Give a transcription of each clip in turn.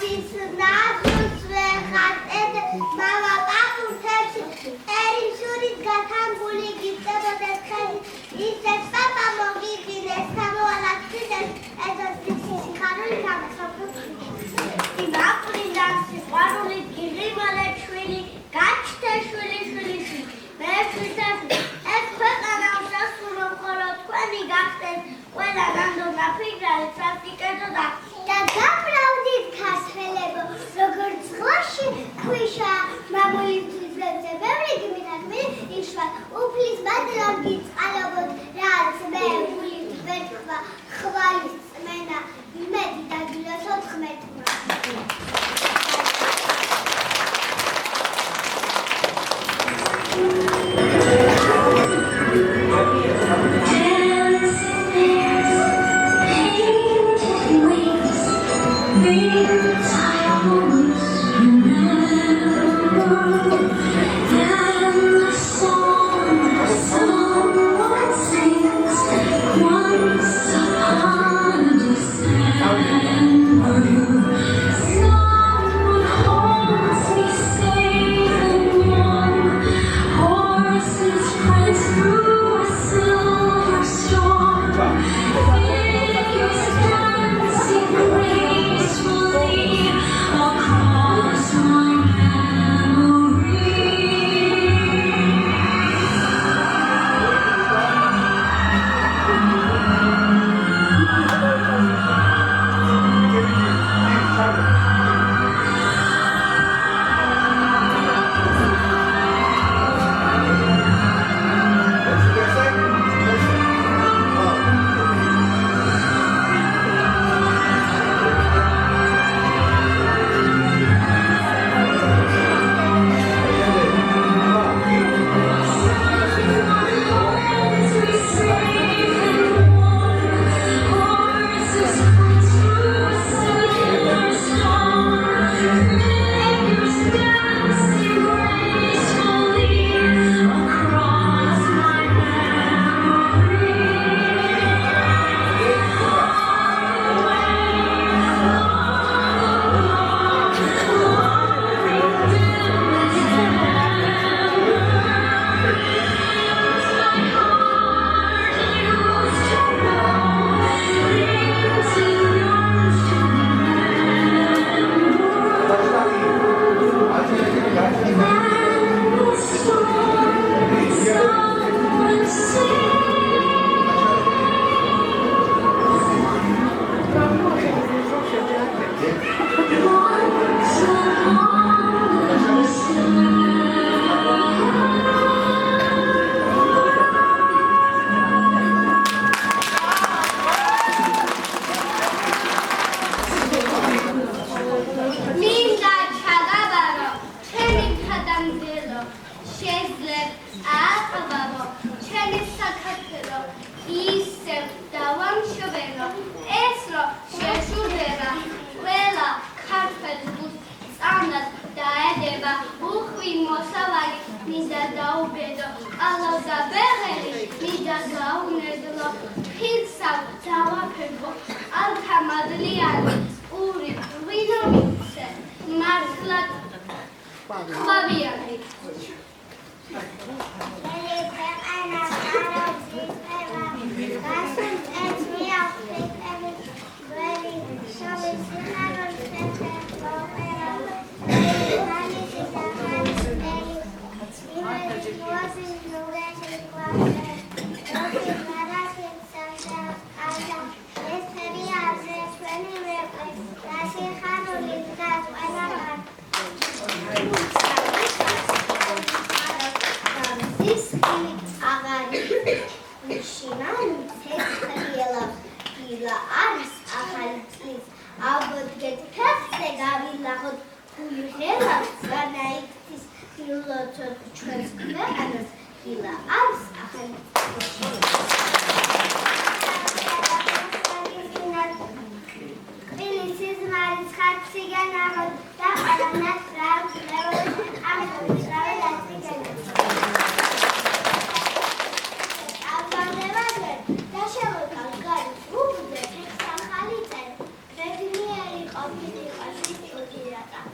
Thank you.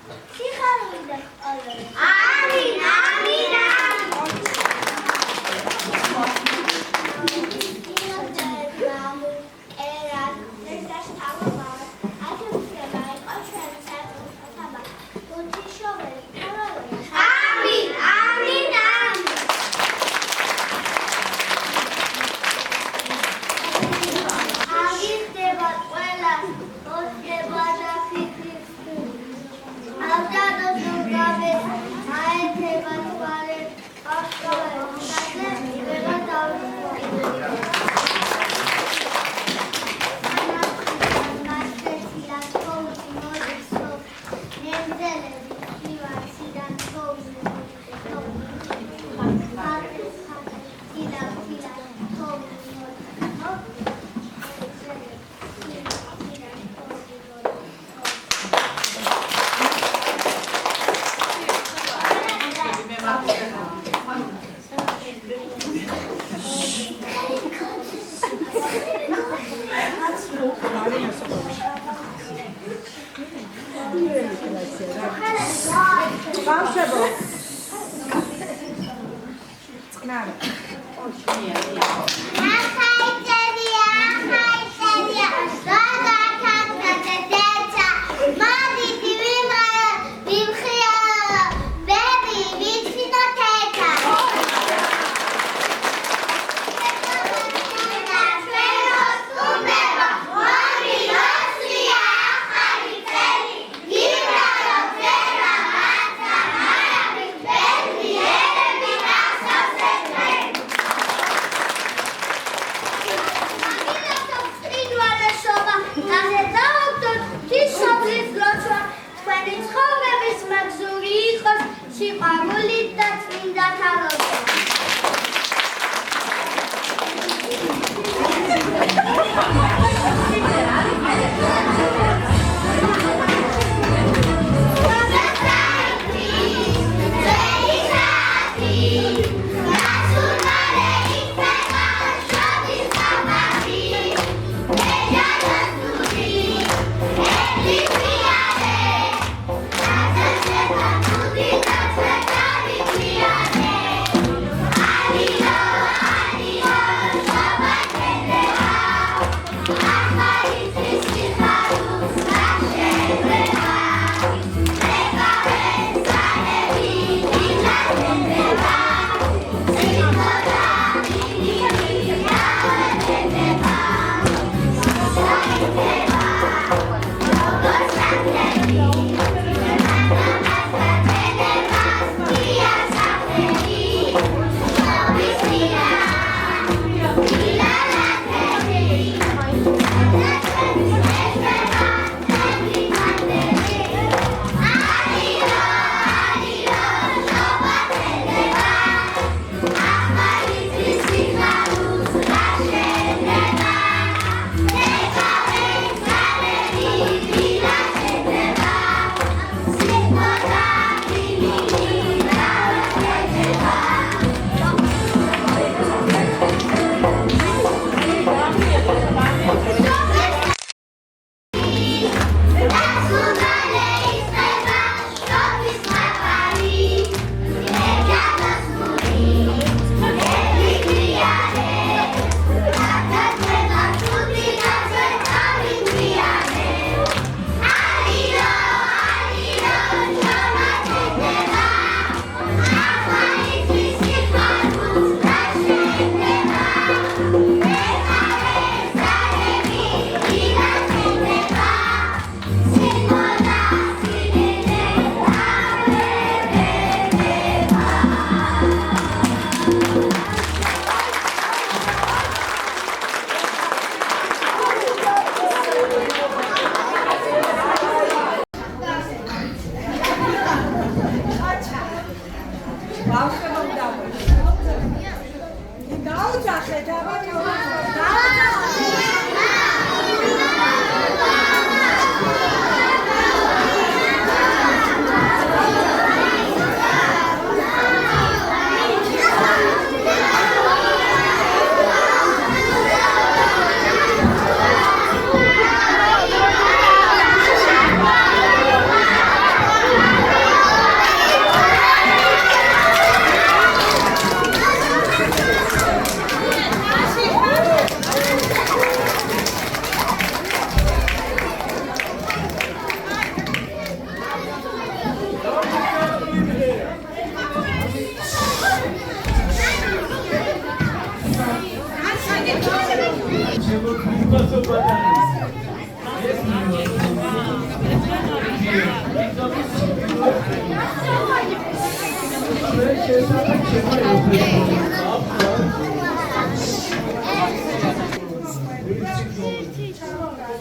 Yeah.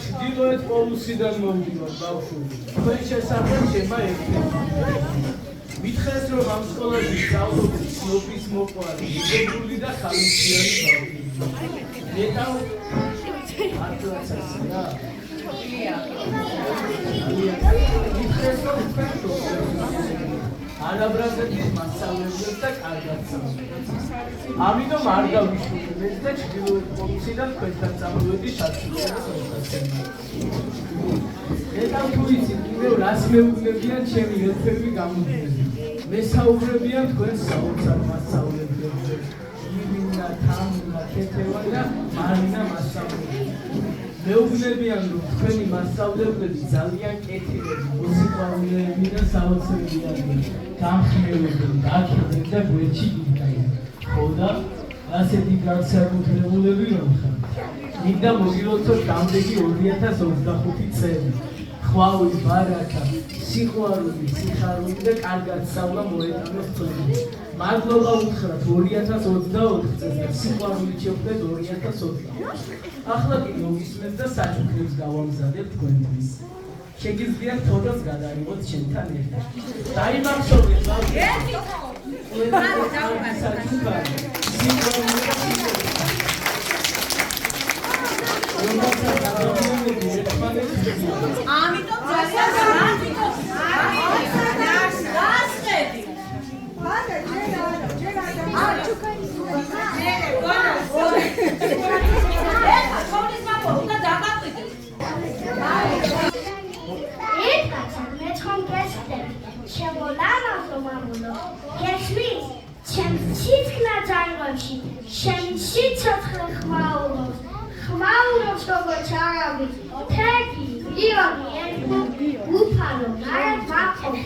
ჩრდილოეთ პოლუსიდან მოვიდივარ ბავშვები. თქვენ შესაძლოა შემა მითხეს რომ ამ სკოლაში სწავლობთ სოფლის მოყვარი, მეგრული და ხალისიანი ბავშვი. მეტაუ არტუაცია. მითხეს რომ ანაბრაზების მასწავლებლებს და კარგად სწავლობთ. ამიტომ არ გავიშურებთ და ჩრდილოეთ პოლუსიდან თქვენთან წამოვედი საცხოვრებლად მოსაცემად. მეტაუ თუ იცით კიდევ რას მეუბნებიან ჩემი ერთები გამოდიდნენ. მესაუბრებიან თქვენ საოცარ მასწავლებლებზე. იმინა, თამუნა, ქეთევა და მარინა მასწავლებლები. მეუბნებიან რომ თქვენი მასწავლებლები ძალიან კეთილები, მუსიკალურები და საოცრებიანი, გამხმელებელი, დაქიდნენ და გვერდში გიტაიან. ხო და ასეთი განსაკუთრებულები რომ ხარ. მინდა მოგილოცოთ დამდეგი 2025 წელი. ხვავი, ბარაკა, სიყვარული, სიხარული და კარგად სწავლა მოეტანოს წელი. მადლობა უთხრათ 2024 წელს და სიყვარული შეხვდეთ 2024. ახლა კი მოგისმენთ და საჩუქრებს გავამზადებ თქვენთვის. შეგიძლიათ თოროს გადაიღოთ შენთან ერთად. დაიმახსოვრეთ ბავშვი. ამიტომ ხმაურობს როგორც არავის, თეგი, იონი, ერგული, უფარო, მარად ვაფხობ,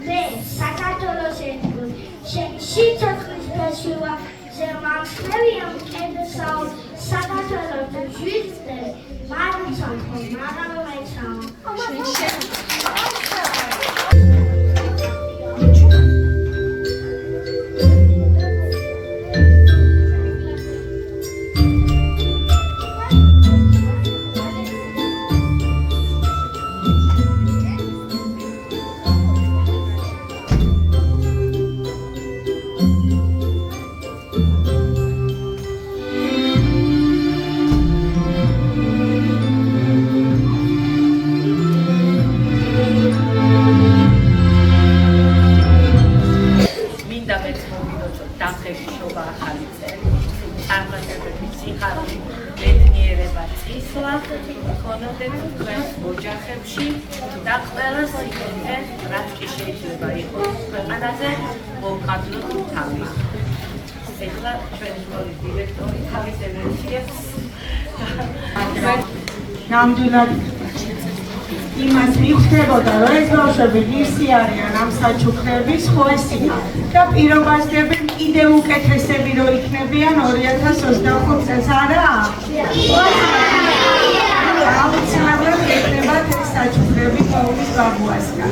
მე საქართველოს ერთგული, შენი სიცოცხლის ფესვივა, ზემამსხევია მკედესაო, საქართველოს და ჟვიცდე, მარუცანხო, მარამეცაო. ოჯახებში და ყველა სიტყვაზე რაც კი შეიძლება იყოს ქვეყანაზე მოვხატლოთ თავის. ეხლა ჩვენი სკოლის დირექტორი თავის ემოციებს ნამდვილად იმას მიხვდებოდა, რომ ეს ბავშვები ვისი არიან ამ საჩუქრების, ხო ესია და პირობასდები კიდევ უკეთესები რო იქნებიან 2025 წელს, არა? აუცილებლად ექნებათ ეს საჩუქრები ყოვლის ბაბუასგან.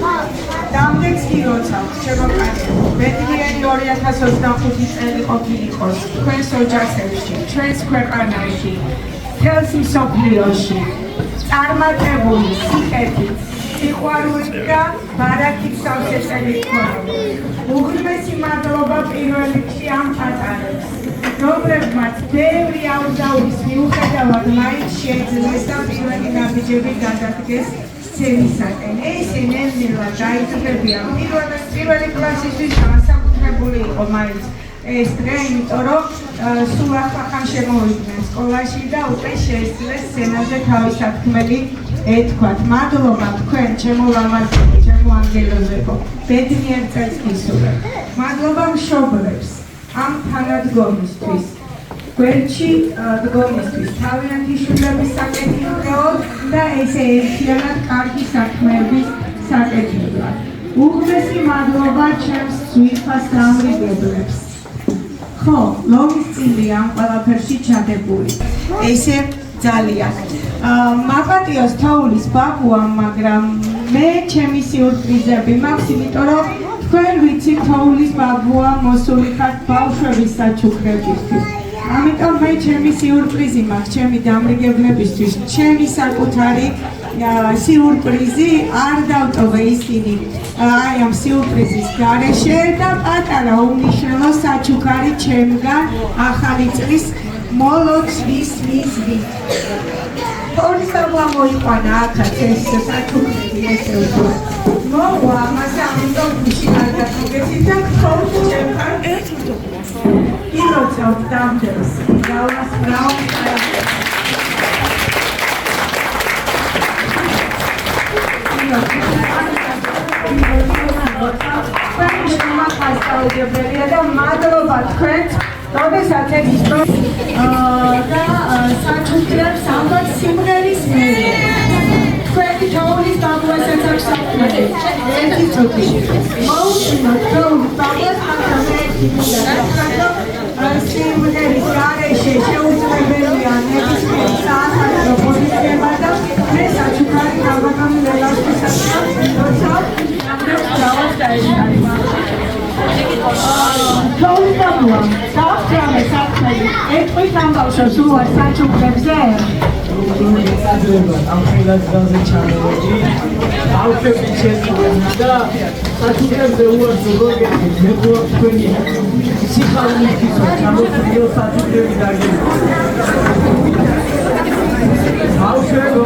დამდეგს კი როცა რჩება კარგი, ბედნიერი 2025 წელი ყოფილიყოს თქვენს ოჯახებში, ჩვენს ქვეყანაში, მთელს მსოფლიოში, წარმატებული, სიკეთით, სიყვარულით და ბარაქით სავსე-წელი გქონოდეთ. უღრმესი მადლობა პირველ რიგში ამ პატარებს, რომლებმაც ბევრი აუზაურის მიუხედავად მაინც შეძლეს და პირველი ნაბიჯები გადადგეს სცენისაკენ. ეს ნელ-ნელა დაიწყებიან პირველი კლასისთვის განსაკუთრებული იყო მაინც ეს დღე, იმიტომ რომ სულ ახლა შემოვიდნენ სკოლაში და უკვე შეეძლეს სცენაზე თავის სათქმელი ეთქვათ. მადლობა თქვენ, ჩემო ლამაზებო, ჩემო ანგელოზებო, ბედნიერ წელს გისურვებთ. მადლობა მშობლებს ამ თანადგომისთვის, გვერდში დგომისთვის, თავიანთი შვილების საკეთილდღეოდ და ესე ერთიანად კარგი საქმეების საკეთებლად. უღრმესი მადლობა ჩემს ძვირფას გამრიგებლებს. ხო, ლომის წილი ამ ყველაფერში ჩადებული. ესე ძალიან. მაპატიოს თაულის ბაბუამ, მაგრამ მე ჩემი სიურპრიზები მაქვს, იმიტომ რომ თქვენ ვიცით თოვლის ბაბუა მოსული ხართ ბავშვების საჩუქრებისთვის. ამიტომ მე ჩემი სიურპრიზი მაქვს ჩემი დამრიგებლებისთვის, ჩემი საკუთარი სიურპრიზი არ დავტოვე ისინი აი ამ სიურპრიზის გარეშე და პატარა უმნიშვნელო საჩუქარი ჩემგან ახალი წლის მოლოწვის მიზნით. თოვლის ბაბუა მოიყვანა აქაც ეს საჩუქრები ესე უფრო მოვა ამაზე ამიტომ გუში არ დაგეგეცით და თოვლის ჩემთან Kilocot tamtels, gaunas braun. Თქვენი შრომა ხასიათებელია და მადლობა თქვენს, როდესაც ეს და საჩუქრებს ალბათ სიმღერის მერე. Თქვენი თოვლის ბაბუასაც აქვს საქმე. ერთი წუთი. მოუსმინოთ თოვლის ბაბუას სიმღერის გარეშე შეუძლებელია ნებისმიერი საათათო პოზიციება და მე საჩუქარი ალბათამი ლელასთვისაც როცა დავას დაეშალა. თოვლის ბაბუა, გააქვთ რამე საქმელი? ეტყვით ამ ბავშვებს უარ საჩუქრებზე? ამ ხელად გაზე ჩამოვედი, ბავშვები შეძლებნა და საჩუქრებზე უარს როგორ გეტყვით, მე გვაქვს თქვენი სიხარულისთვის ჩამოწვიო საჩუქრები დაგეგმოთ. ბავშვებო,